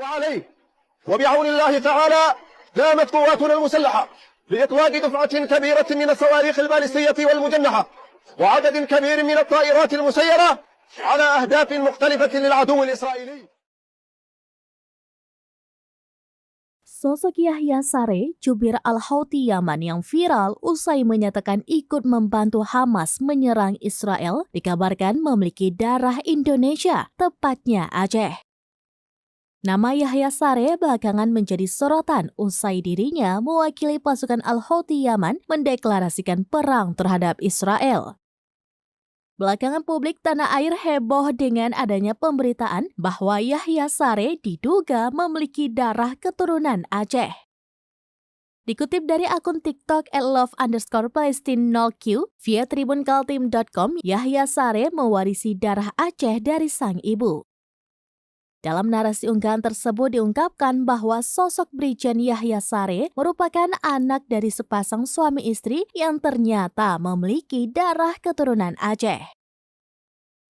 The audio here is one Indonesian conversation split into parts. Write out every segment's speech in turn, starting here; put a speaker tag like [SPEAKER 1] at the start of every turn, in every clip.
[SPEAKER 1] وعليه وبعون الله تعالى قامت قواتنا المسلحة بإطلاق دفعة كبيرة من الصواريخ البالستية والمجنحة وعدد كبير من الطائرات المسيرة على أهداف مختلفة للعدو الإسرائيلي.
[SPEAKER 2] Sosok Yahya Saree, jubir Al-Houthi Yaman yang viral usai menyatakan ikut membantu Hamas menyerang Israel, dikabarkan memiliki darah Indonesia, tepatnya Aceh. Nama Yahya Saree belakangan menjadi sorotan usai dirinya mewakili pasukan Al-Houthi Yaman mendeklarasikan perang terhadap Israel. Belakangan publik tanah air heboh dengan adanya pemberitaan bahwa Yahya Saree diduga memiliki darah keturunan Aceh. Dikutip dari akun TikTok @love_palestine0q via tribunkaltim.com, Yahya Saree mewarisi darah Aceh dari sang ibu. Dalam narasi unggahan tersebut diungkapkan bahwa sosok Brigjen Yahya Saree merupakan anak dari sepasang suami istri yang ternyata memiliki darah keturunan Aceh.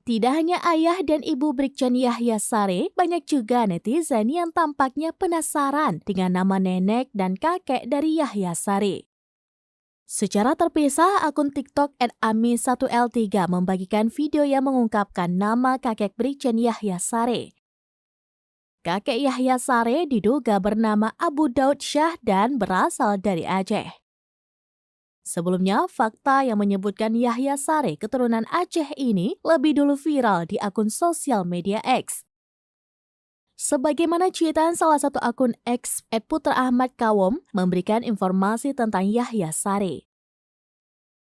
[SPEAKER 2] Tidak hanya ayah dan ibu Brigjen Yahya Saree, banyak juga netizen yang tampaknya penasaran dengan nama nenek dan kakek dari Yahya Saree. Secara terpisah, akun TikTok @ami1l3 membagikan video yang mengungkapkan nama kakek Brigjen Yahya Saree. Kakek Yahya Saree diduga bernama Abu Daud Shah dan berasal dari Aceh. Sebelumnya, fakta yang menyebutkan Yahya Saree keturunan Aceh ini lebih dulu viral di akun sosial media X. Sebagaimana cuitan salah satu akun X @putraahmadkawom memberikan informasi tentang Yahya Saree.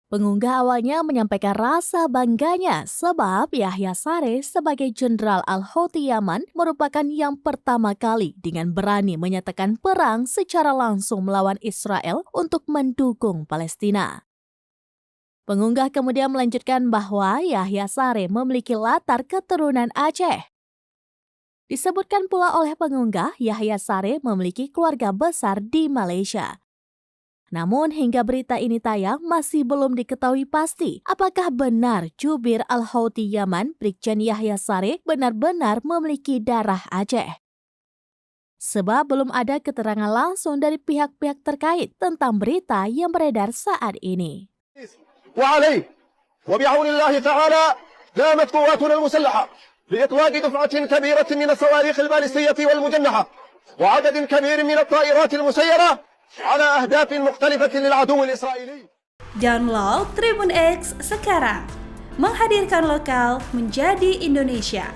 [SPEAKER 2] Pengunggah awalnya menyampaikan rasa bangganya sebab Yahya Saree sebagai Jenderal Al-Houthi Yaman merupakan yang pertama kali dengan berani menyatakan perang secara langsung melawan Israel untuk mendukung Palestina. Pengunggah kemudian melanjutkan bahwa Yahya Saree memiliki latar keturunan Aceh. Disebutkan pula oleh pengunggah, Yahya Saree memiliki keluarga besar di Malaysia. Namun hingga berita ini tayang masih belum diketahui pasti apakah benar jubir Al-Houthi Yaman Brigjen Yahya Saree benar-benar memiliki darah Aceh. Sebab belum ada keterangan langsung dari pihak-pihak terkait tentang berita yang beredar saat ini.
[SPEAKER 1] وعليه وبعون الله تعالى قامت قواتنا المسلحة بإطلاق دفعة كبيرة من الصواريخ البالستية والمجنحة وعدد كبير من الطائرات المسيرة على أهداف مختلفة للعدو الإسرائيلي.
[SPEAKER 3] Download Tribun X sekarang, menghadirkan lokal menjadi Indonesia.